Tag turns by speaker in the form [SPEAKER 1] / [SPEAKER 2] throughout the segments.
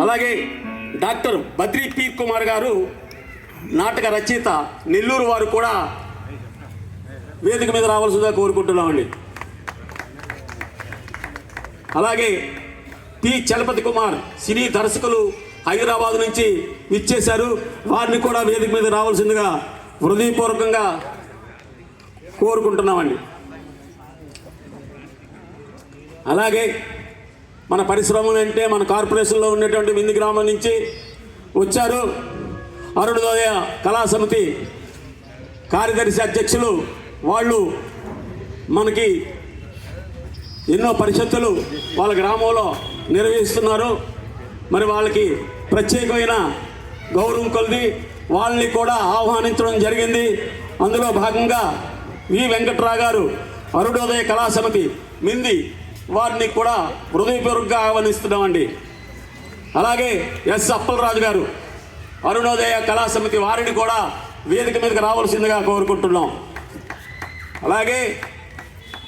[SPEAKER 1] అలాగే doctor Badri peer Kumar గారు నాటక రచయిత నెల్లూరు వారు కూడా వేదిక మీద రావాల్సిందిగా కోరుకుంటున్నామండి. అలాగే పి చలపతి కుమార్ సినీ దర్శకులు హైదరాబాద్ నుంచి ఇచ్చేశారు. వారిని కూడా వేదిక మీద రావాల్సిందిగా హృదయపూర్వకంగా కోరుకుంటున్నామండి. అలాగే మన పరిశ్రమలు అంటే మన కార్పొరేషన్లో ఉన్నటువంటి వింది గ్రామం నుంచి వచ్చారు. అరుణోదయ కళా సమితి కార్యదర్శి అధ్యక్షులు వాళ్ళు మనకి ఎన్నో పరిషత్తులు వాళ్ళ గ్రామంలో నిర్వహిస్తున్నారు. మరి వాళ్ళకి ప్రత్యేకమైన గౌరవం కొలిది వాళ్ళని కూడా ఆహ్వానించడం జరిగింది. అందులో భాగంగా వి వెంకట్రావు గారు అరుణోదయ కళా సమితి మింది వారిని కూడా హృదయపూర్వకంగా ఆహ్వానిస్తున్నామండి. అలాగే ఎస్ అప్పలరాజు గారు అరుణోదయ కళా సమితి వారిని కూడా వేదిక మీదకి రావాల్సిందిగా కోరుకుంటున్నాం. అలాగే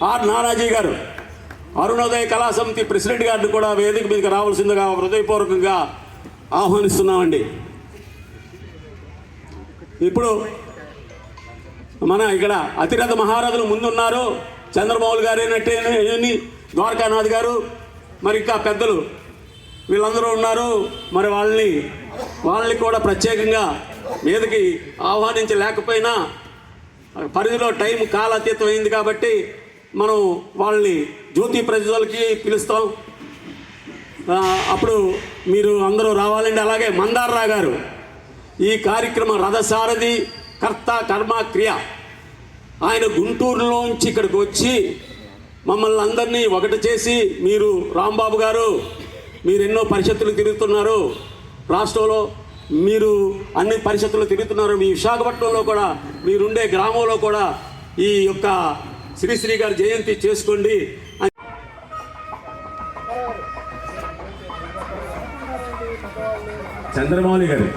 [SPEAKER 1] ఆర్ నానాజీ గారు అరుణోదయ కళా సమితి ప్రెసిడెంట్ గారిని కూడా వేదిక మీదకి రావాల్సిందిగా హృదయపూర్వకంగా ఆహ్వానిస్తున్నామండి. ఇప్పుడు మన ఇక్కడ అతిరథ మహారథులు ముందున్నారు. చంద్రమౌళి గారేనట్టేని ద్వారకానాథ్ గారు మరి ఇంకా పెద్దలు వీళ్ళందరూ ఉన్నారు. మరి వాళ్ళని కూడా ప్రత్యేకంగా మీదకి ఆహ్వానించలేకపోయినా పరిధిలో టైం కాలాతీతం అయింది కాబట్టి మనం వాళ్ళని జ్యోతి ప్రజలకి పిలుస్తాం. అప్పుడు మీరు అందరూ రావాలండి. అలాగే మందారరావు గారు ఈ కార్యక్రమం రథసారథి కర్త కర్మ క్రియ. ఆయన గుంటూరులోంచి ఇక్కడికి వచ్చి మమ్మల్ని అందరినీ ఒకటి చేసి, మీరు రాంబాబు గారు మీరు ఎన్నో పరిషత్తులు తిరుగుతున్నారు, రాష్ట్రంలో మీరు అన్ని పరిషత్తులు తిరుగుతున్నారు, మీ విశాఖపట్నంలో కూడా మీరుండే గ్రామంలో కూడా ఈ యొక్క శ్రీశ్రీ గారి జయంతి చేసుకోండి. చంద్రమౌళి గారు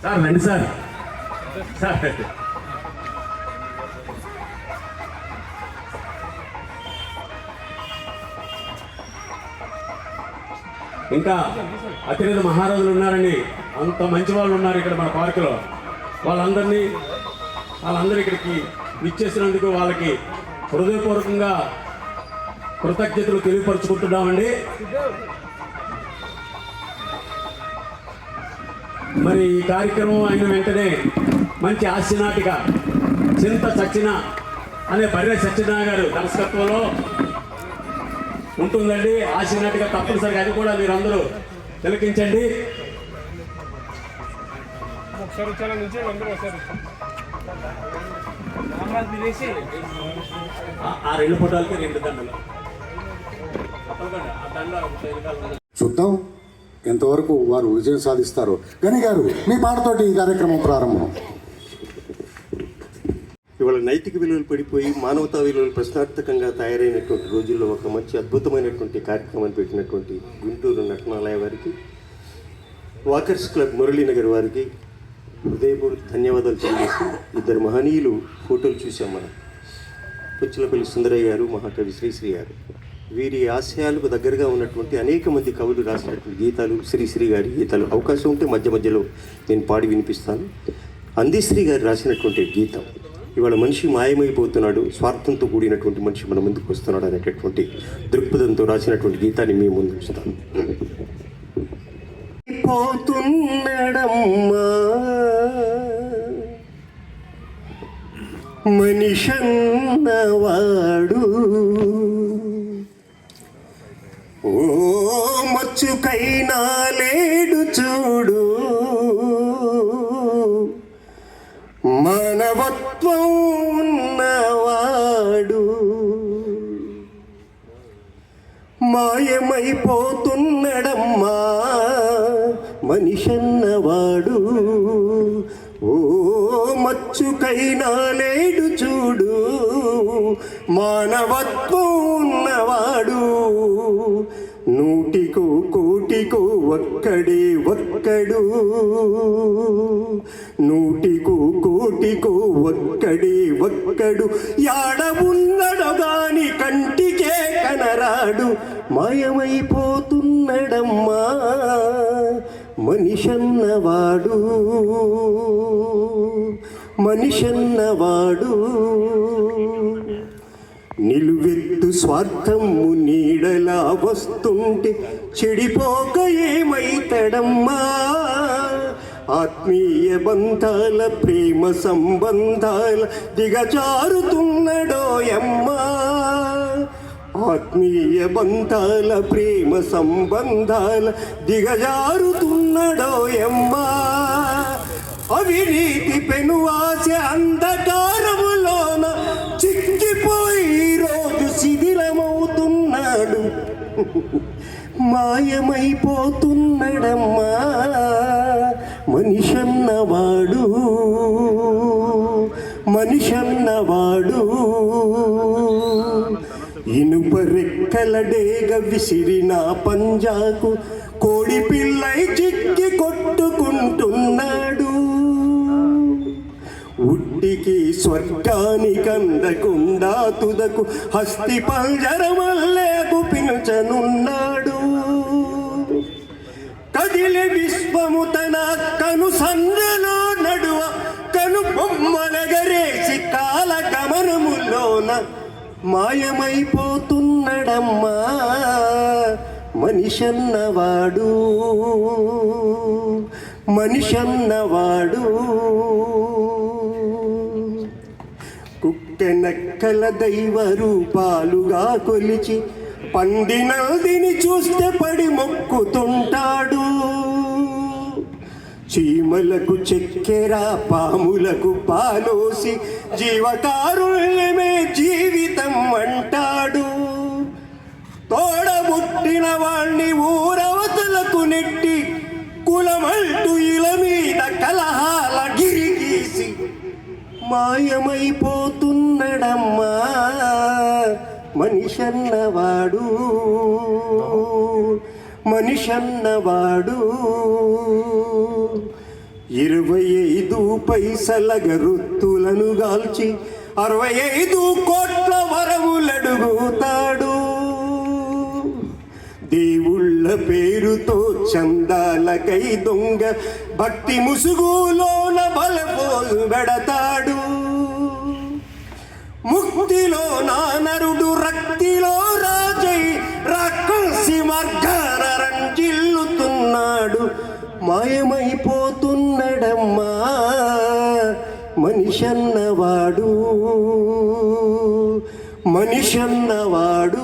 [SPEAKER 1] సార్ రండి సార్. ఇంకా అతిరథ మహారాజులు ఉన్నారండి. అంత మంచి వాళ్ళు ఉన్నారు ఇక్కడ మన పార్కులో. వాళ్ళందరూ ఇక్కడికి విచ్చేసినందుకు వాళ్ళకి హృదయపూర్వకంగా కృతజ్ఞతలు తెలియపరుచుకుంటున్నామండి. మరి ఈ కార్యక్రమం అయిన వెంటనే మంచి హాస్యనాటిక చింత సచిన అనే బర్రె సత్యనారాయణ గారు దర్శకత్వంలో ఉంటుందండి. హాస్యనాటిక తప్పనిసరిగా అది కూడా మీరందరూ తిలకించండి. ఆ రెండు ఫోటోలకి రెండు దండలు
[SPEAKER 2] చూద్దాం ఎంతవరకు వారు విజయం సాధిస్తారు. గని గారు మీ పాటతోటి ఈ కార్యక్రమం ప్రారంభం.
[SPEAKER 3] ఇవాళ నైతిక విలువలు పడిపోయి మానవతా విలువలు ప్రశ్నార్థకంగా తయారైనటువంటి రోజుల్లో ఒక మంచి అద్భుతమైనటువంటి కార్యక్రమాన్ని పెట్టినటువంటి గుంటూరు నటనాలయ వారికి, వాకర్స్ క్లబ్ మురళీనగర్ వారికి హృదయపూర్వక ధన్యవాదాలు తెలియజేసి, ఇద్దరు మహనీయులు ఫోటోలు చూసాం మనం. పుచ్చలపల్లి సుందరయ్య గారు, మహాకవి శ్రీశ్రీ గారు. వీరి ఆశయాలకు దగ్గరగా ఉన్నటువంటి అనేక మంది కవులు రాసినటువంటి గీతాలు, శ్రీశ్రీ గారి గీతాలు అవకాశం ఉంటే మధ్య మధ్యలో నేను పాడి వినిపిస్తాను. అందీశ్రీ గారు రాసినటువంటి గీతం, ఇవాళ మనిషి మాయమైపోతున్నాడు, స్వార్థంతో కూడినటువంటి మనిషి మన ముందుకు వస్తున్నాడు అనేటటువంటి దృక్పథంతో రాసినటువంటి గీతాన్ని మేము ముందు ఉంచుతాను. మనిషన్నవాడు ఓ మచ్చుకైనా లేడు చూడు, మానవత్వం ఉన్నవాడు మాయమైపోతున్నడమ్మా మనిషన్నవాడు, ఓ మచ్చుకైనా లేడు చూడు, మానవత్వం ఉన్నవాడు. నూటికో కోటికో ఒక్కడే ఒక్కడు, నూటికో కోటికో ఒక్కడే ఒక్కడు, యాడ ఉన్నడు గాని కంటికే కనరాడు మాయమైపోతున్నడమ్మా మనిషన్నవాడు మనిషన్నవాడు నిలువెత్తు స్వార్థము నీడలా వస్తుంటే చెడిపోక ఏమైతడమ్మా ఆత్మీయ బంధాల ప్రేమ సంబంధాల దిగజారుతున్నడోయమ్మా ఆత్మీయ బంధాల ప్రేమ సంబంధాల దిగజారుతున్నడోయమ్మా అవినీతి పెనువాస అంధకారములోన చిక్కిపోయి రోజు శిథిలమవుతున్నాడు మాయమైపోతున్నడమ్మా మనిషన్నవాడు మనిషన్నవాడు ఇనుప రెక్కల డేగ విసిరిన పంజాకు కోడి పిల్లై చిక్కి కొట్టుకుంటున్నాడు ఉట్టికి స్వర్గానికి అందకుండా తుదకు హస్తి పంజరమల్లేకు పిలుచనున్నాడు కదిలి విశ్వము తన కను సంద్రలో నడువ కను బొమ్మలగరేసి కాల గమనములోన మాయమైపోతున్నడమ్మా మనిషన్నవాడు మనిషన్నవాడు కుక్కెనక్కల దైవ రూపాలుగా కొలిచి పండినదిని చూస్తే పడి మొక్కుతుంటాడు చీమలకు చక్కెర పాములకు పాలోసి జీవకారుణ్యమే జీవితం అంటాడు తోడబుట్టిన వాణ్ణి ఊరవతలకు నెట్టి కులమంటూ ఇల మీద కలహాల గిరిగీసి మాయమైపోతున్నడమ్మా మనిషన్నవాడు మనిషన్నవాడు 25 పైసల గరుత్తులను గాల్చి 65 కోట్ల వరములడుగుతాడు దేవుళ్ళ పేరుతో చందాలకై దొంగ భక్తి ముసుగులోన బలపోలు పెడతాడు ముక్తిలో నానరుడు రక్తిలో రాజై రక్కసి మార్గాన రంజిల్లుతున్నాడు మాయమైపోతున్నడమ్మా మనిషన్నవాడు మనిషన్నవాడు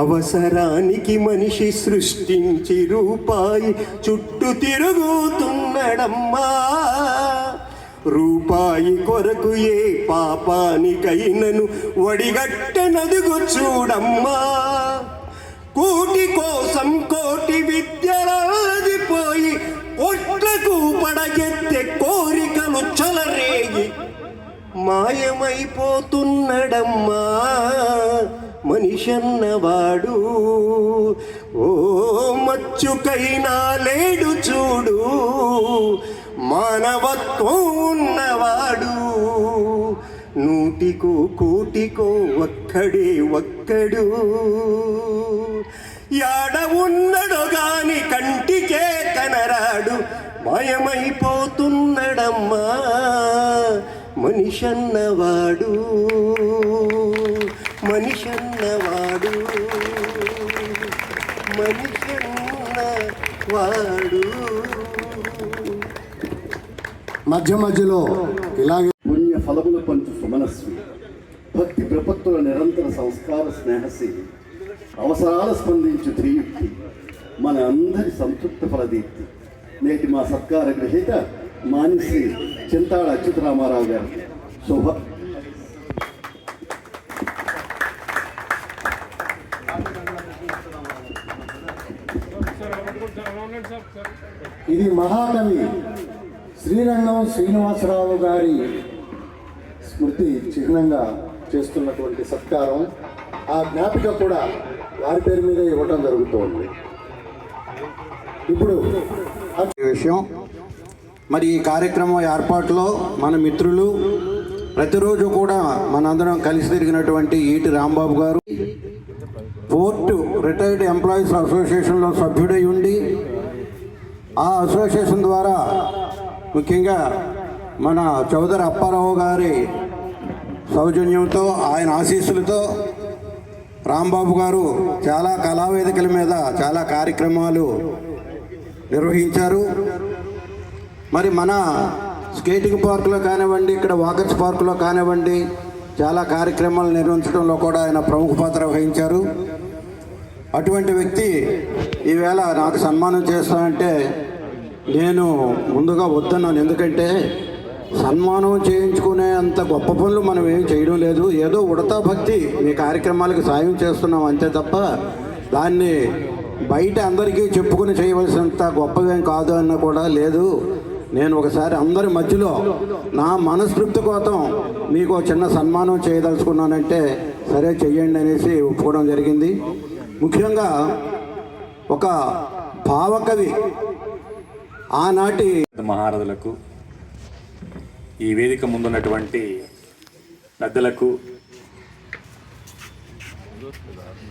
[SPEAKER 3] అవసరానికి మనిషి సృష్టించి రూపాయి చుట్టూ తిరుగుతున్నడమ్మా రూపాయి కొరకు ఏ పాపానికైనను వడిగట్టెనదుగు చూడమ్మా కోటి కోసం కోటి విద్యలదిపోయి ఒట్లకు పడగెత్తే కోరికలు చలరేగి మాయమైపోతున్నడమ్మా మనిషన్నవాడు ఓ మచ్చుకైనా లేడు చూడు మానవత్వం ఉన్నవాడు నూటికో కోటికో ఒక్కడే ఒక్కడు యాడ ఉన్నడో గాని కంటికే కనరాడు మాయమైపోతున్నడమ్మా మనిషన్నవాడు మనిషన్నవాడు మనిషన్నవాడు
[SPEAKER 2] మధ్య మధ్యలో ఇలాగే
[SPEAKER 4] పుణ్య ఫలములు పంచు సుమనస్వి భక్తి ప్రపత్తుల నిరంతర సంస్కార స్నేహశీలి అవసరాల స్పందించు త్రియుక్తి మన అందరి సంతృప్త ఫలదీప్తి నేటి మా సత్కార గ్రహీత మానిశ్రీ చింతాడ అచ్యుతరామారావు గారు శుభ
[SPEAKER 2] ఇది మహాకవి శ్రీరంగం శ్రీనివాసరావు గారి స్మృతి చిహ్నంగా చేస్తున్నటువంటి సత్కారం ఆ జ్ఞాపిక కూడా వారి పేరు మీద ఇవ్వటం జరుగుతోంది. ఇప్పుడు
[SPEAKER 5] విషయం మరి ఈ కార్యక్రమం ఏర్పాటులో మన మిత్రులు ప్రతిరోజు కూడా మనందరం కలిసి తిరిగినటువంటి ఈటి రాంబాబు గారు పోర్టు రిటైర్డ్ ఎంప్లాయీస్ అసోసియేషన్లో సభ్యుడై ఉండి ఆ అసోసియేషన్ ద్వారా ముఖ్యంగా మన చౌదరి అప్పారావు గారి సౌజన్యంతో ఆయన ఆశీస్సులతో రాంబాబు గారు చాలా కళావేదికల మీద చాలా కార్యక్రమాలు నిర్వహించారు. మరి మన స్కేటింగ్ పార్కులో కానివ్వండి, ఇక్కడ వాకర్స్ పార్కులో కానివ్వండి, చాలా కార్యక్రమాలు నిర్వహించడంలో కూడా ఆయన ప్రముఖ పాత్ర వహించారు. అటువంటి వ్యక్తి ఈవేళ నాకు సన్మానం చేస్తానంటే నేను ముందుగా వద్దన్నాను. ఎందుకంటే సన్మానం చేయించుకునే అంత గొప్ప పనులు మనం ఏం చేయడం లేదు. ఏదో ఉడతా భక్తి మీ కార్యక్రమాలకు సాయం చేస్తున్నాం అంతే తప్ప దాన్ని బయట అందరికీ చెప్పుకుని చేయవలసినంత గొప్పవేం కాదు అన్న కూడా లేదు. నేను ఒకసారి అందరి మధ్యలో నా మనస్తృప్తి కోసం మీకు చిన్న సన్మానం చేయదలుచుకున్నానంటే సరే చెయ్యండి అనేసి ఒప్పుకోవడం జరిగింది. ముఖ్యంగా ఒక భావకవి ఆనాటి
[SPEAKER 6] మహారథులకు, ఈ వేదిక ముందున్నటువంటి పెద్దలకు,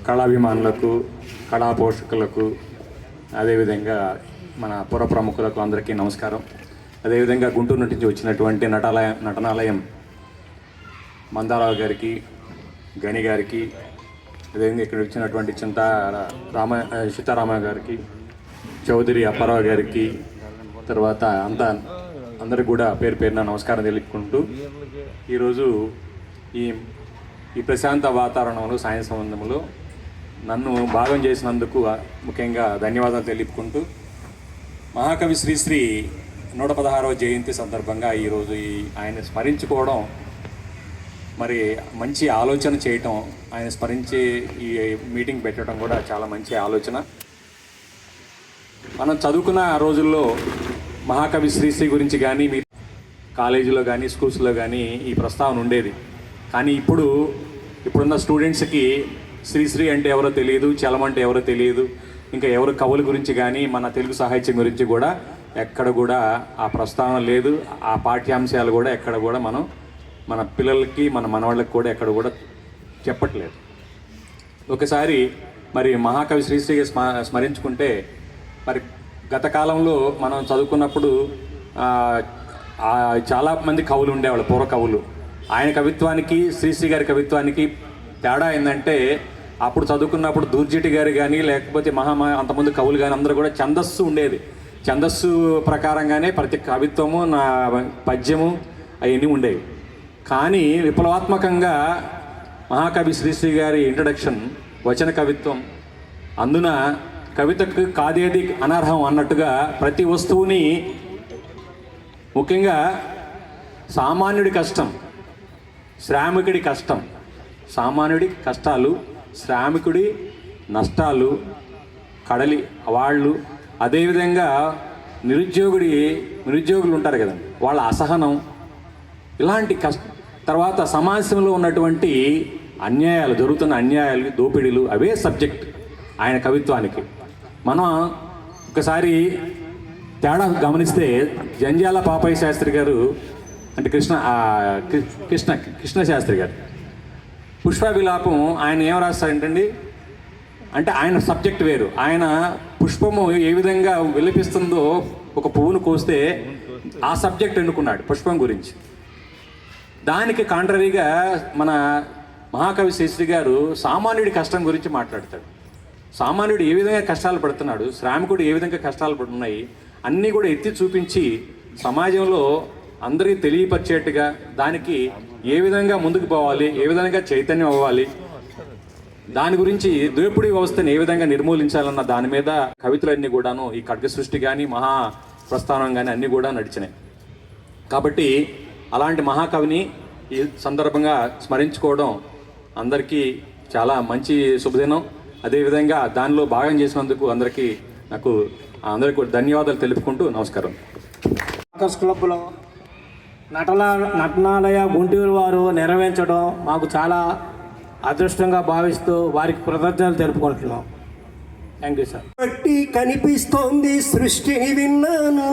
[SPEAKER 6] కళాభిమానులకు, కళా పోషకులకు, అదేవిధంగా మన పుర ప్రముఖులకు అందరికీ నమస్కారం. అదేవిధంగా గుంటూరు నుంచి వచ్చినటువంటి నటనాలయం మందారావు గారికి, గని గారికి, అదేవిధంగా ఇక్కడ వచ్చినటువంటి సీతారామ గారికి, చౌదరి అప్పారావు గారికి, తర్వాత అందరికి కూడా పేరు పేరున నమస్కారం తెలుపుకుంటూ ఈరోజు ఈ ప్రశాంత వాతావరణంలో సాయం సంబంధంలో నన్ను భాగం చేసినందుకు ముఖ్యంగా ధన్యవాదాలు తెలుపుకుంటూ మహాకవి శ్రీశ్రీ 116వ జయంతి సందర్భంగా ఈరోజు ఆయన స్మరించుకోవడం, మరి మంచి ఆలోచన చేయటం, ఆయన స్మరించే ఈ మీటింగ్ పెట్టడం కూడా చాలా మంచి ఆలోచన. మనం చదువుకున్న రోజుల్లో మహాకవి శ్రీశ్రీ గురించి కానీ మీ కాలేజీలో కానీ స్కూల్స్లో కానీ ఈ ప్రస్తావన ఉండేది. కానీ ఇప్పుడున్న స్టూడెంట్స్కి శ్రీశ్రీ అంటే ఎవరో తెలియదు, చలం అంటే ఎవరో తెలియదు, ఇంకా ఎవరు కవుల గురించి కానీ మన తెలుగు సాహిత్యం గురించి కూడా ఎక్కడ కూడా ఆ ప్రస్తావన లేదు. ఆ పాఠ్యాంశాలు కూడా ఎక్కడ కూడా మన పిల్లలకి మన మనవాళ్ళకి కూడా ఎక్కడ కూడా చెప్పట్లేదు. ఒకసారి మరి మహాకవి శ్రీశ్రీ స్మరించుకుంటే, మరి గత కాలంలో మనం చదువుకున్నప్పుడు చాలామంది కవులు ఉండేవాళ్ళు, పూర్వ కవులు. ఆయన కవిత్వానికి శ్రీశ్రీ గారి కవిత్వానికి తేడా ఏంటంటే, అప్పుడు చదువుకున్నప్పుడు దూర్జటి గారు కానీ లేకపోతే అంతమంది కవులు కానీ అందరూ కూడా ఛందస్సు ఉండేది. ఛందస్సు ప్రకారంగానే ప్రతి కవిత్వము, నా పద్యము అవన్నీ ఉండేవి. కానీ విప్లవాత్మకంగా మహాకవి శ్రీశ్రీ గారి ఇంట్రడక్షన్ వచన కవిత్వం, అందున కవితకు కాదేది అనర్హం అన్నట్టుగా ప్రతి వస్తువుని, ముఖ్యంగా సామాన్యుడి కష్టం, శ్రామికుడి కష్టం, సామాన్యుడి కష్టాలు, శ్రామికుడి నష్టాలు, కడలి వాళ్ళు, అదేవిధంగా నిరుద్యోగులు ఉంటారు కదండి, వాళ్ళ అసహనం, ఇలాంటి తర్వాత సమాజంలో ఉన్నటువంటి అన్యాయాలు, జరుగుతున్న అన్యాయాలు, దోపిడీలు, అవే సబ్జెక్ట్ ఆయన కవిత్వానికి. మనం ఒకసారి తేడా గమనిస్తే జంధ్యాల పాపయ్య శాస్త్రి గారు, అంటే కృష్ణ శాస్త్రి గారు పుష్ప విలాపం ఆయన ఏం రాస్తారంటండి, అంటే ఆయన సబ్జెక్ట్ వేరు. ఆయన పుష్పము ఏ విధంగా విలపిస్తుందో, ఒక పువ్వును కోస్తే ఆ సబ్జెక్ట్ ఎన్నుకున్నాడు పుష్పం గురించి. దానికి కాంట్రరీగా మన మహాకవి శ్రీశ్రీ గారు సామాన్యుడి కష్టం గురించి మాట్లాడతాడు. సామాన్యుడు ఏ విధంగా కష్టాలు పడుతున్నాడు, శ్రామికుడు ఏ విధంగా కష్టాలు పడుతున్నాయి, అన్నీ కూడా ఎత్తి చూపించి సమాజంలో అందరికీ తెలియపరిచేట్టుగా దానికి ఏ విధంగా ముందుకు పోవాలి, ఏ విధంగా చైతన్యం అవ్వాలి, దాని గురించి దోపిడీ వ్యవస్థను ఏ విధంగా నిర్మూలించాలన్న దాని మీద కవితలన్నీ కూడాను, ఈ ఖడ్గ సృష్టి కానీ మహా ప్రస్థానం కానీ అన్నీ కూడా నడిచినాయి. కాబట్టి అలాంటి మహాకవిని ఈ సందర్భంగా స్మరించుకోవడం అందరికీ చాలా మంచి శుభదినం. అదేవిధంగా దానిలో భాగం చేసినందుకు అందరికీ ధన్యవాదాలు తెలుపుకుంటూ నమస్కారం.
[SPEAKER 7] వాకర్స్ క్లబ్లో నటనాలయ గుంటూరు వారు నెరవేర్చడం మాకు చాలా అదృష్టంగా భావిస్తూ వారికి కృతజ్ఞతలు తెలుపుకుంటున్నాం. Thank you sir.
[SPEAKER 3] బట్టి కనిపిస్తోంది సృష్టిని విన్నాను,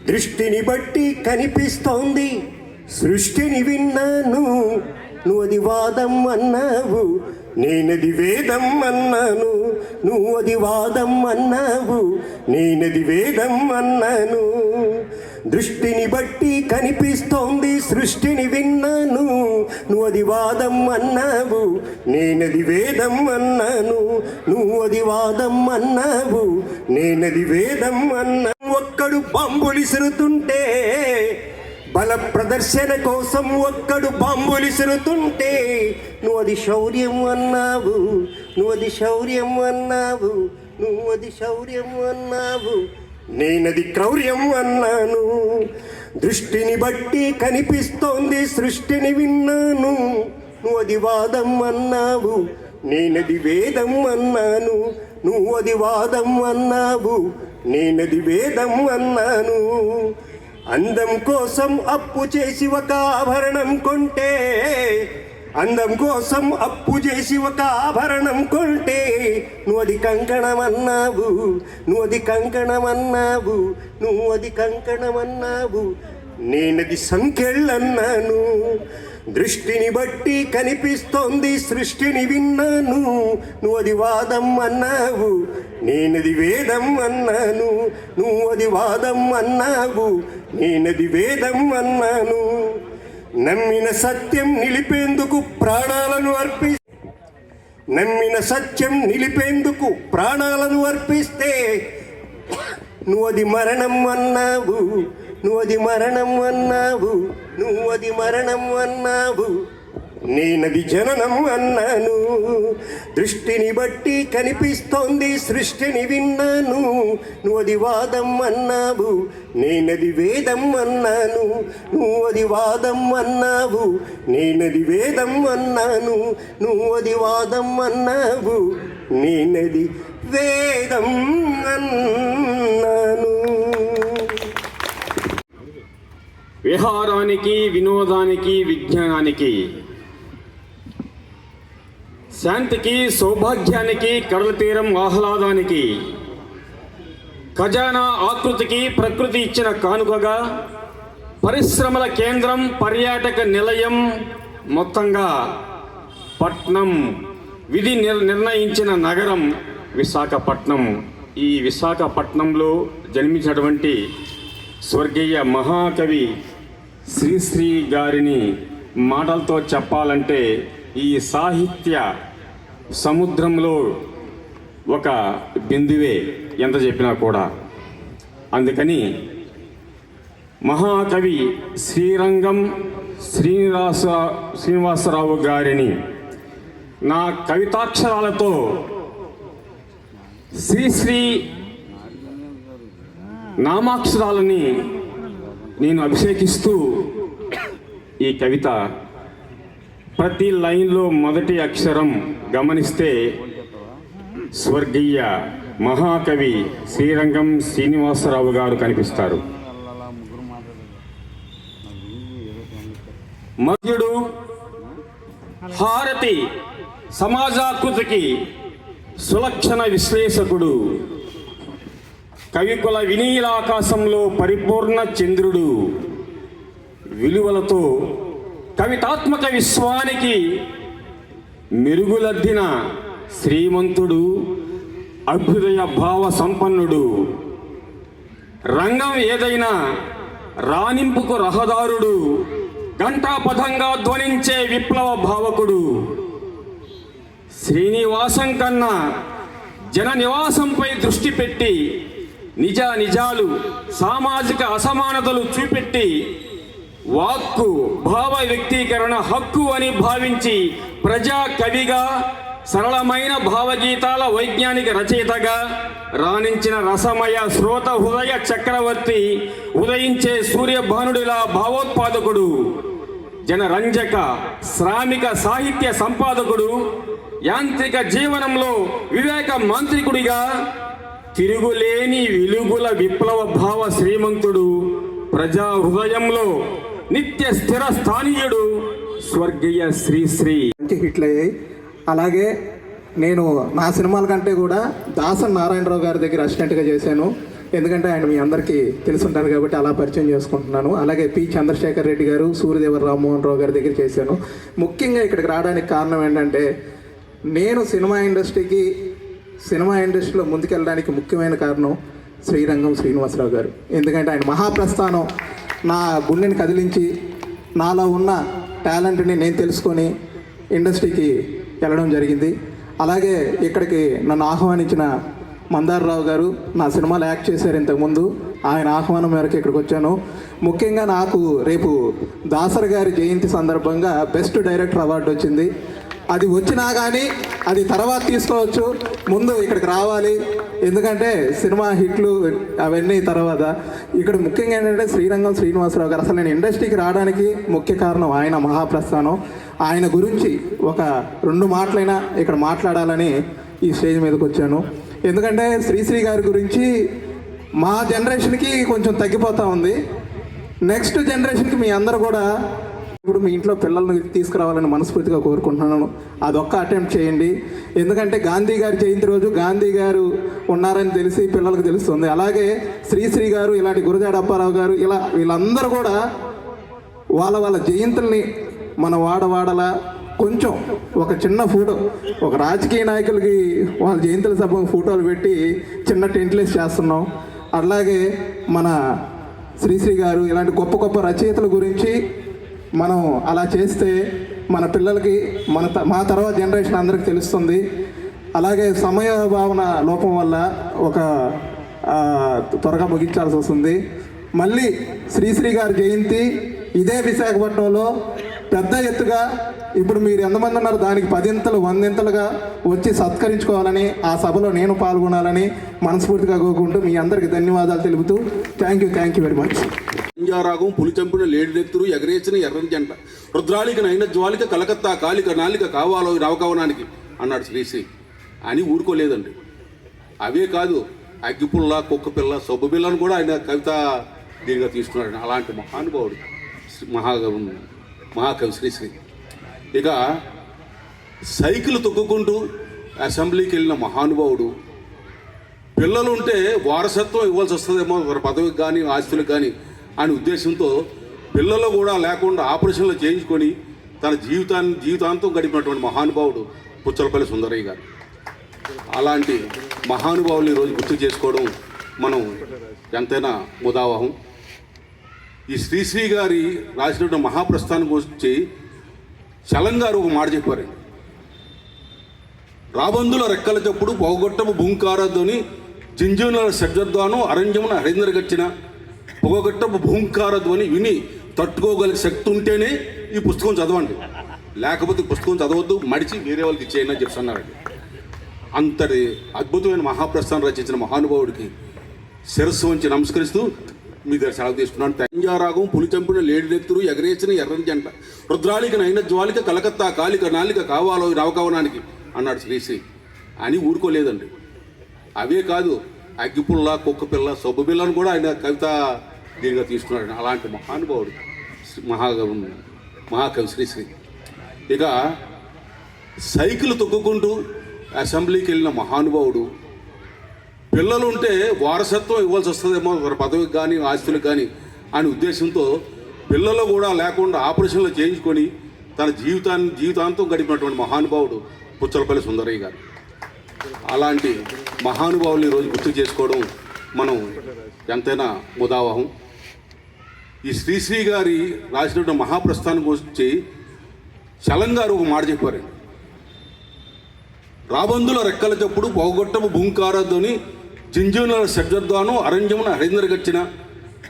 [SPEAKER 3] దృష్టిని బట్టి కనిపిస్తోంది సృష్టిని విన్నాను, నువ్వు అది వాదం అన్నావు, నేనది వేదం అన్నాను. నువ్వు అది వాదం అన్నావు, నేనది వేదం అన్నాను. దృష్టిని బట్టి కనిపిస్తోంది సృష్టిని విన్నాను, నువ్వు అది వాదం అన్నావు, నేనది వేదం అన్నాను. నువ్వు అది వాదం అన్నావు, నేనది వేదం అన్నా. ఒక్కడు బాంబులిసురుతుంటే, బల ప్రదర్శన కోసం ఒక్కడు బాంబులిసురుతుంటే, నువ్వు అది శౌర్యం అన్నావు, నువ్వు అది శౌర్యం అన్నావు, నువ్వు అది శౌర్యం అన్నావు, నేనది క్రౌర్యం అన్నాను. దృష్టిని బట్టి కనిపిస్తోంది సృష్టిని విన్నాను, నువ్వు అది వాదం అన్నావు, నేనది వేదం అన్నాను. నువ్వు అది వాదం అన్నావు, నేనది వేదం అన్నాను. అందం కోసం అప్పు చేసి ఒక ఆభరణం కొంటే, అందం కోసం అప్పు చేసి ఒక ఆభరణం కొంటే, నువ్వు అది కంకణం అన్నావు, నువ్వు అది కంకణం అన్నావు, నువ్వు అది కంకణం అన్నావు, నేనది సంఖ్యలన్నాను. దృష్టిని బట్టి కనిపిస్తోంది సృష్టిని విన్నాను, నువ్వు అది వాదం అన్నావు, నేనది వేదం అన్నాను. నువ్వు అది వాదం అన్నావు, నేనది వేదం అన్నాను. నమ్మిన సత్యం నిలిపేందుకు ప్రాణాలను నమ్మిన సత్యం నిలిపేందుకు ప్రాణాలను అర్పిస్తే, నువ్వు అది మరణం అన్నావు, నువ్వు అది మరణం అన్నావు, నువ్వు అది మరణం అన్నావు, నేనది జననం అన్నాను. దృష్టిని బట్టి కనిపిస్తోంది సృష్టిని విన్నాను, నువ్వు అది వాదం అన్నావు, నేనది వేదం అన్నాను. నువ్వు అది వాదం అన్నావు, నేనది వేదం అన్నాను. నువ్వు అది వాదం అన్నావు, నేనది వేదం అన్నాను.
[SPEAKER 1] విహారానికి, వినోదానికి, విజ్ఞానానికి, శాంతికి, సౌభాగ్యానికి, కడల తీరం ఆహ్లాదానికి, ఖజానా ఆకృతికి ప్రకృతి ఇచ్చిన కానుకగా, పరిశ్రమల కేంద్రం, పర్యాటక నిలయం, మొత్తంగా పట్నం, విధి నిర్ణయించిన నగరం విశాఖపట్నం. ఈ విశాఖపట్నంలో జన్మించినటువంటి స్వర్గీయ మహాకవి శ్రీశ్రీ గారిని మాటలతో చెప్పాలంటే ఈ సాహిత్య సముద్రంలో ఒక బిందువే ఎంత చెప్పినా కూడా. అందుకని మహాకవి శ్రీరంగం శ్రీనివాసరావు గారిని నా కవితాక్షరాలతో శ్రీశ్రీ నామాక్షరాలని నేను అభిషేకిస్తూ ఈ కవిత ప్రతి లైన్లో మొదటి అక్షరం గమనిస్తే స్వర్గీయ మహాకవి శ్రీరంగం శ్రీనివాసరావు గారు కనిపిస్తారు. మధ్యుడు, హారతి, సమాజాకృతికి సులక్షణ విశ్లేషకుడు, కవికుల వినీలాకాశంలో పరిపూర్ణ చంద్రుడు, విలువలతో కవితాత్మక విశ్వానికి మెరుగులద్దిన శ్రీమంతుడు, అభ్యుదయ భావ సంపన్నుడు, రంగం ఏదైనా రాణింపుకు రహదారుడు, ఘంటాపథంగా ధ్వనించే విప్లవ భావకుడు, శ్రీనివాసం కన్నా జన నివాసంపై దృష్టి పెట్టి నిజాలు, సామాజిక అసమానతలు చూపెట్టి వాక్కు, భావ వ్యక్తీకరణ హక్కు అని భావించి ప్రజా కవిగా, సరళమైన భావగీతాల వైజ్ఞానిక రచయితగా రాణించిన రసమయ శ్రోత హృదయ చక్రవర్తి, ఉదయించే సూర్యభానుడిలా భావోత్పాదకుడు, జనరంజక శ్రామిక సాహిత్య సంపాదకుడు, యాంత్రిక జీవనంలో వివేక మాంత్రికుడిగా, తిరుగులేని వెలుగుల విప్లవ భావ శ్రీమంతుడు, ప్రజా హృదయంలో నిత్య స్థిర స్థానీయుడు స్వర్గీయ శ్రీశ్రీ.
[SPEAKER 8] మంచి హిట్లు అయ్యాయి. అలాగే నేను నా సినిమాల కంటే కూడా దాసన్ నారాయణరావు గారి దగ్గర అసిస్టెంట్గా చేశాను. ఎందుకంటే ఆయన మీ అందరికీ తెలుసుంటారు కాబట్టి అలా పరిచయం చేసుకుంటున్నాను. అలాగే పి చంద్రశేఖర్ రెడ్డి గారు, సూర్యదేవర రామ్మోహన్ రావు గారి దగ్గర చేశాను. ముఖ్యంగా ఇక్కడికి రావడానికి కారణం ఏంటంటే నేను సినిమా ఇండస్ట్రీలో ముందుకెళ్ళడానికి ముఖ్యమైన కారణం శ్రీరంగం శ్రీనివాసరావు గారు. ఎందుకంటే ఆయన మహాప్రస్థానం నా గుండెని కదిలించి నాలో ఉన్న టాలెంట్ని నేను తెలుసుకొని ఇండస్ట్రీకి వెళ్ళడం జరిగింది. అలాగే ఇక్కడికి నన్ను ఆహ్వానించిన మందారరావు గారు నా సినిమాలో యాక్ట్ చేశారు ఇంతకుముందు. ఆయన ఆహ్వానం మేరకు ఇక్కడికి వచ్చాను. ముఖ్యంగా నాకు రేపు దాసరి గారి జయంతి సందర్భంగా బెస్ట్ డైరెక్టర్ అవార్డు వచ్చింది. అది వచ్చినా కానీ అది తర్వాత తీసుకోవచ్చు, ముందు ఇక్కడికి రావాలి. ఎందుకంటే సినిమా హిట్లు అవన్నీ తర్వాత. ఇక్కడ ముఖ్యంగా ఏంటంటే శ్రీరంగం శ్రీనివాసరావు గారు, అసలు నేను ఇండస్ట్రీకి రావడానికి ముఖ్య కారణం ఆయన మహాప్రస్థానం. ఆయన గురించి ఒక 2 మాటలైనా ఇక్కడ మాట్లాడాలని ఈ స్టేజ్ మీదకి వచ్చాను. ఎందుకంటే శ్రీశ్రీ గారి గురించి మా జనరేషన్కి కొంచెం తగ్గిపోతూ ఉంది. నెక్స్ట్ జనరేషన్కి మీ అందరూ కూడా ఇప్పుడు మీ ఇంట్లో పిల్లల్ని తీసుకురావాలని మనస్ఫూర్తిగా కోరుకుంటున్నాను. అదొక్క అటెంప్ట్ చేయండి. ఎందుకంటే గాంధీ గారి జయంతి రోజు గాంధీ గారు ఉన్నారని తెలిసి పిల్లలకు తెలుస్తుంది. అలాగే శ్రీశ్రీ గారు, ఇలాంటి గురజాడ అప్పారావు గారు, ఇలా వీళ్ళందరూ కూడా వాళ్ళ జయంతుల్ని మన వాడలా కొంచెం ఒక చిన్న ఫోటో, ఒక రాజకీయ నాయకులకి వాళ్ళ జయంతుల సభ ఫోటోలు పెట్టి చిన్న టెంట్లేసి చేస్తున్నాం. అలాగే మన శ్రీశ్రీ గారు ఇలాంటి గొప్ప గొప్ప రచయితల గురించి మనం అలా చేస్తే మన పిల్లలకి మా తర్వాత జనరేషన్ అందరికి తెలుస్తుంది. అలాగే సమయ భావన లోపం వల్ల ఒక త్వరగా ముగించాల్సి వస్తుంది. మళ్ళీ శ్రీశ్రీ గారి జయంతి ఇదే విశాఖపట్నంలో పెద్ద ఎత్తుగా, ఇప్పుడు మీరు ఎంతమంది ఉన్నారు దానికి 10 100 వచ్చి సత్కరించుకోవాలని, ఆ సభలో నేను పాల్గొనాలని మనస్ఫూర్తిగా కోరుకుంటూ మీ అందరికీ ధన్యవాదాలు తెలుపుతూ థ్యాంక్ యూ వెరీ మచ్.
[SPEAKER 9] రాగం పులి చంపిన లేడినెత్తురు ఎగరేసిన ఎర్రని జంట రుద్రాళిక నైన జ్వాలిక కలకత్తా కాలిక నాలిక కావాలో నవకవనానికి అన్నాడు శ్రీశ్రీ అని ఊరుకోలేదండి. అవే కాదు, అగ్గిపుల్ల, కుక్క పిల్ల, సొబ్బు పిల్లను కూడా ఆయన కవిత దీనిగా తీసుకున్నాడు. అలాంటి మహానుభావుడు మహాకవి శ్రీశ్రీ. ఇక సైకిల్ తొక్కుకుంటూ అసెంబ్లీకి వెళ్ళిన మహానుభావుడు. పిల్లలు ఉంటే వారసత్వం ఇవ్వాల్సి వస్తుందేమో పదవికి కానీ ఆస్తులకు కానీ అనే ఉద్దేశంతో పిల్లలు కూడా లేకుండా ఆపరేషన్లు చేయించుకొని తన జీవితాంతం గడిపినటువంటి మహానుభావుడు పుచ్చలపల్లి సుందరయ్య గారు. అలాంటి మహానుభావులు ఈరోజు గుర్తు చేసుకోవడం మనం ఎంతైనా ముదావహం. ఈ శ్రీశ్రీ గారి రాసినటువంటి మహాప్రస్థానం గురించి చలం గారు ఒక మాట చెప్పారు. రాబందుల రెక్కల చప్పుడు పొగగొట్టము భూంకారధ్వని జింజునల శబ్దాను అరంజమున హరిందర గచ్చిన పొగగొట్టపు భూంకారధ్వని విని తట్టుకోగలిగే శక్తి ఉంటేనే ఈ పుస్తకం చదవండి, లేకపోతే పుస్తకం చదవద్దు, మడిచి వేరే వాళ్ళకి ఇచ్చేయండి అని చెప్తున్నారండి. అంతటి అద్భుతమైన మహాప్రస్థానం రచించిన మహానుభావుడికి శిరస్సు వంచి నమస్కరిస్తూ మీ దగ్గర సెలవు తీసుకున్నాను. తంజారాగం పులి చంపిన లేడినెత్తురు ఎగరేసిన ఎర్రని జంట రుద్రాళిక నైన జ్వాలిక కలకత్తా కాలిక నాలిక కావాలో నవకవనానికి అన్నాడు శ్రీశ్రీ అని ఊరుకోలేదండి. అవే కాదు, అగ్గిపుల్ల, కుక్క పిల్ల, సొబ్బు పిల్లను కూడా ఆయన కవిత దీనిగా తీసుకున్నాడు. అలాంటి మహానుభావుడు మహాకవి శ్రీశ్రీ. ఇక సైకిల్ తొక్కుకుంటూ అసెంబ్లీకి వెళ్ళిన మహానుభావుడు. పిల్లలు ఉంటే వారసత్వం ఇవ్వాల్సి వస్తుందేమో పదవికి కానీ ఆస్తులకు కానీ అనే ఉద్దేశంతో పిల్లలు కూడా లేకుండా ఆపరేషన్లు చేయించుకొని తన జీవితాంతం గడిపినటువంటి మహానుభావుడు పుచ్చలపల్లి సుందరయ్య గారు. అలాంటి మహానుభావులు ఈరోజు గుర్తు చేసుకోవడం మనం ఎంతైనా ముదావహం. ఈ శ్రీశ్రీ గారి రాసినటువంటి మహాప్రస్థానం గురించి చలం గారు ఒక మాట చెప్పారు. రాబందుల రెక్కల చప్పుడు పొగగొట్టము భూంకారధ్వని జింజునల శబ్దాను అరంజమున హరిందర గచ్చిన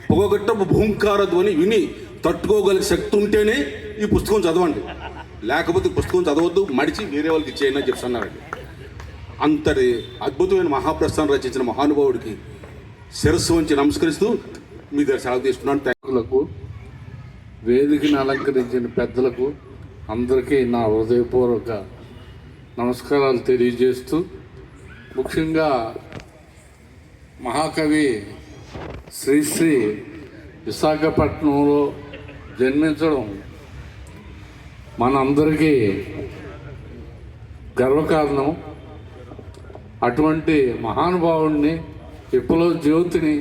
[SPEAKER 9] పొగగొట్టపు భూంకారధ్వని విని తట్టుకోగలిగే శక్తి ఉంటేనే ఈ పుస్తకం చదవండి, లేకపోతే పుస్తకం చదవద్దు, మడిచి వేరే వాళ్ళకి ఇచ్చేయండి అని చెప్తున్నారండి. అంతటి అద్భుతమైన మహాప్రస్థానం రచించిన మహానుభావుడికి శిరస్సు వంచి నమస్కరిస్తూ మీ దగ్గర సెలవు తీసుకున్నాను.
[SPEAKER 10] వేదికను అలంకరించిన పెద్దలకు అందరికీ నా హృదయపూర్వక నమస్కారాలు తెలియజేస్తూ, ముఖ్యంగా మహాకవి శ్రీశ్రీ విశాఖపట్నంలో జన్మించడం మనందరికీ గర్వకారణం. అటువంటి మహానుభావుడిని విప్లవ జ్యోతిని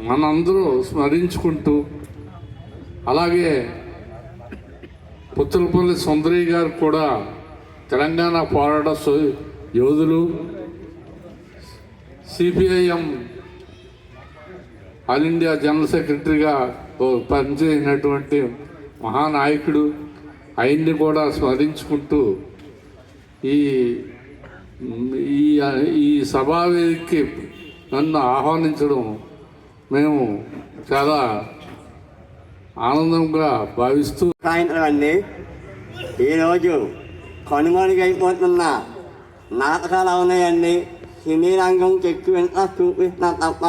[SPEAKER 10] మనందరూ స్మరించుకుంటూ, అలాగే పుచ్చలపల్లి సుందరి గారు కూడా తెలంగాణ పోరాట యోధులు, సిపిఐఎం ఆల్ ఇండియా జనరల్ సెక్రటరీగా పనిచేసినటువంటి మహానాయకుడు, ఆయన్ని కూడా స్మరించుకుంటూ ఈ ఈ సభావేదికకి నన్ను ఆహ్వానించడం మేము చాలా ఆనందంగా భావిస్తూ,
[SPEAKER 11] సాయంత్రం అండి ఈరోజు కనుమరుగైపోతున్న నాటకాలు ఉన్నాయండి. సినీ రంగంకి ఎక్కువ ఇంట్రెస్ట్ చూపిస్తున్నా తప్ప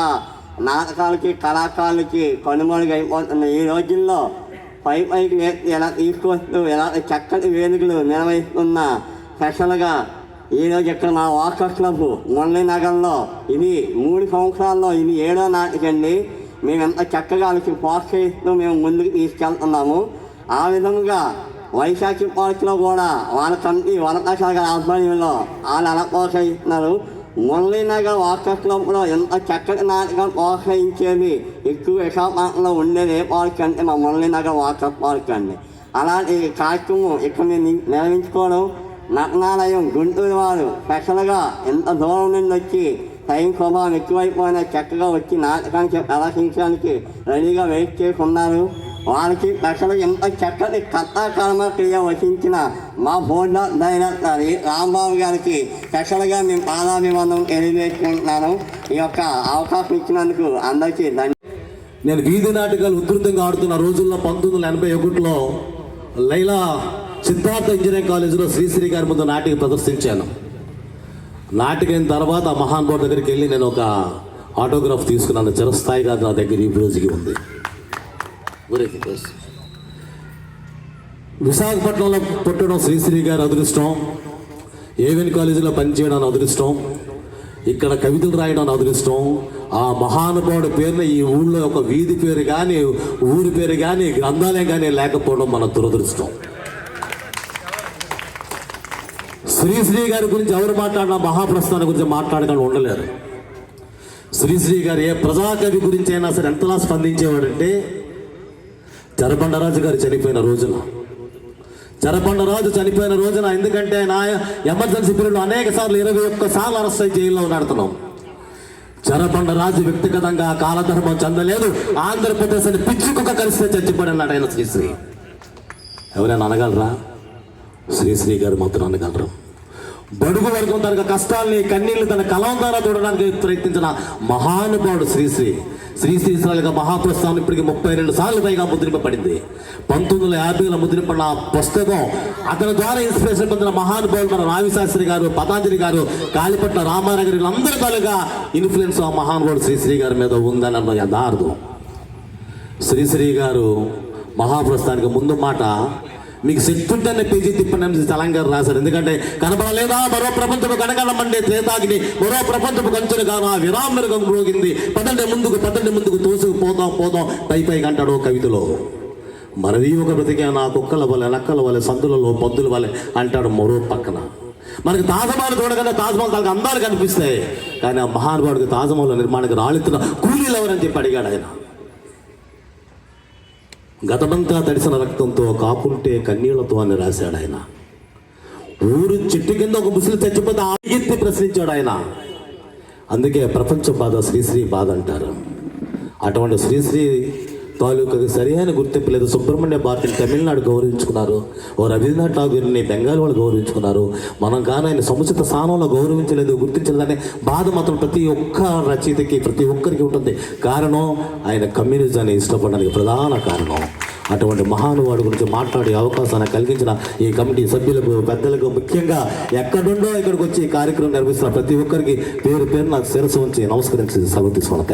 [SPEAKER 11] నాటకాలకి కళాకారులకి కనుమరుగైపోతున్న ఈ రోజుల్లో పైకి ఎలా తీసుకొస్తూ ఎలా చక్కటి వేదికలు నిర్వహిస్తున్న స్పెషల్గా ఈరోజు ఇక్కడ మా వాకర్స్ క్లబ్ మురళీనగర్లో ఇది 3 సంవత్సరాల్లో ఇది 7వ నాటికండి. మేము ఎంత చక్కగా వాళ్ళకి ప్రోత్సహిస్తూ మేము ముందుకు తీసుకెళ్తున్నాము. ఆ విధంగా వైశాఖి పార్క్లో కూడా వాళ్ళ కమిటీ వరప్రసాద్ గారి ఆధ్వర్యంలో వాళ్ళు ఎలా ప్రోత్సహిస్తున్నారు. మురళీనగర్ వాకర్స్ క్లబ్లో ఎంత చక్కటి నాటకం ప్రోత్సహించేది ఎక్కువ విశాఖపట్నంలో ఉండేది ఏ పార్క్ అంటే మా మురళీనగర్ వాకర్స్ పార్క్ అండి. అలాంటి కార్యక్రమం ఇక్కడ మేము నిర్వహించుకోవడం, నటనాలయం గుంటూరు వారు స్పెషల్గా ఎంత దూరం నుండి వచ్చి టైం స్వభావం ఎక్కువైపోయినా చక్కగా వచ్చి నాటకానికి ప్రదర్శించడానికి రెడీగా వెయిట్ చేసి ఉన్నారు. వాళ్ళకి స్పెషల్గా ఎంత చక్కటి కర్మ క్రియ వచించిన మా బోర్డు డైరెక్టర్ రాంబాబు గారికి స్పెషల్గా మేము పాదాభివందనం తెలియజేసుకుంటున్నాను. ఈ యొక్క అవకాశం ఇచ్చినందుకు అందరికీ
[SPEAKER 12] నేను వీధి నాటకాలు ఉధృతంగా ఆడుతున్న రోజుల్లో 1981లో లైలా సిద్ధార్థ ఇంజనీరింగ్ కాలేజీలో శ్రీశ్రీ గారి ముందు నాటిక ప్రదర్శించాను. నాటికైన తర్వాత మహానుభావుడి దగ్గరికి వెళ్ళి నేను ఒక ఆటోగ్రాఫ్ తీసుకున్నాను. చిరస్థాయిగా నా దగ్గర ఈ రోజుకి ఉంది. విశాఖపట్నంలో పుట్టడం శ్రీశ్రీ గారి అదృష్టం, ఏవిఎన్ కాలేజీలో పనిచేయడం అదృష్టం, ఇక్కడ కవితలు రాయడం అదృష్టం. ఆ మహానుభావుడి పేరున ఈ ఊళ్ళో ఒక వీధి పేరు కానీ ఊరి పేరు కానీ గ్రంథాలయం కానీ లేకపోవడం మన దురదృష్టం. శ్రీశ్రీ గారి గురించి ఎవరు మాట్లాడినా మహాప్రస్థానం గురించి మాట్లాడకుండా ఉండలేరు. శ్రీశ్రీ గారు ఏ ప్రజాకవి గురించి అయినా సరే ఎంతలా స్పందించేవాడంటే, చెరబండరాజు గారు చనిపోయిన రోజున ఎందుకంటే ఆయన ఎమర్జెన్సీ పీరియడ్లో అనేక సార్లు 21 సార్లు అరెస్ట్ అయి జైల్లో నడుతున్నాం. చెరబండరాజు వ్యక్తిగతంగా కాలధర్మం చెందలేదు. ఆంధ్రప్రదేశ్ అని పిచ్చుకుక్క కలిస్తే చచ్చిపోయినాడు ఆయన శ్రీశ్రీ. ఎవరైనా అనగలరా? శ్రీశ్రీ గారు మాత్రం అనగలరు. బడుగు వర్గం తన కష్టాల్ని కన్నీళ్లు తన కలం ద్వారా చూడడానికి ప్రయత్నించిన మహానుభావుడు శ్రీశ్రీ. శ్రీశ్రీగా మహాప్రస్థానం ఇప్పటికి 32 సార్లు పైగా ముద్రింపబడింది. 1950లో ముద్రింపడిన పుస్తకం అతని ద్వారా ఇన్స్పిరేషన్ పొందిన మహానుభావులు మన రావిశాస్త్రి గారు, పతాంజలి గారు, కాళీపట్ల రామారావు గారు, వీళ్ళందరి తాలూగా ఇన్ఫ్లుయెన్స్ ఆ మహానుభావుడు శ్రీశ్రీ గారి మీద ఉందని అన్న యథార్థం. శ్రీశ్రీ గారు మహాప్రస్థానికి ముందు మాట, మీకు శక్తి ఉంటేనే పేజీ తిప్పని తెలంగాణ రాశారు. ఎందుకంటే కనపడలేదా మరో ప్రపంచపు కనగలమండే త్రేతాగిని, మరో ప్రపంచపు కంచెలు కానా విరామృగం రోగింది, పదండి ముందుకు తోసుకుపోదాం పైకి అంటాడు కవితలో. మనది ఒక బ్రతికే నా కుక్కల వలె నక్కల వలె సందులలో పద్దుల వలె అంటాడు మరో పక్కన. మనకి తాజ్మహల్ చూడగానే తాజ్మహల్ తనకు అందాలు కనిపిస్తాయి, కానీ ఆ మహానుభావుడికి తాజ్మహల్ నిర్మాణానికి రాళ్ళెత్తున కూలీలు ఎవరని చెప్పి అడిగాడు ఆయన. గతమంతా తడిసిన రక్తంతో కాపుంటే కన్నీళ్లతో అని రాశాడు ఆయన. ఊరు చెట్టు కింద ఒక ముసలి చచ్చిపోతే ఆగెత్తి ప్రశ్నించాడు ఆయన. అందుకే ప్రపంచ బాధ శ్రీశ్రీ బాధ అంటారు. అటువంటి శ్రీశ్రీ తాలూకాకి సరైన గుర్తింపు లేదు. సుబ్రహ్మణ్య భారతిని తమిళనాడు గౌరవించుకున్నారు, ఓ రవీంద్రనాథ్ ఠాగూర్ని బెంగాల్ వాళ్ళు గౌరవించుకున్నారు. మనం కానీ ఆయన సముచిత స్థానంలో గౌరవించలేదు, గుర్తించలేదనే బాధ మాత్రం ప్రతి ఒక్క రచయితకి ప్రతి ఒక్కరికి ఉంటుంది. కారణం ఆయన కమ్యూనిజాన్ని ఇష్టపడడానికి ప్రధాన కారణం. అటువంటి మహానుభావుడి గురించి మాట్లాడే అవకాశాన్ని కలిగించిన ఈ కమిటీ సభ్యులకు, పెద్దలకు, ముఖ్యంగా ఎక్కడుండో ఇక్కడికి వచ్చి ఈ కార్యక్రమం నిర్వహిస్తున్న ప్రతి ఒక్కరికి పేరు నాకు శిరస్సు ఉంచి నమస్కరించి సెలవు తీసుకున్నాను.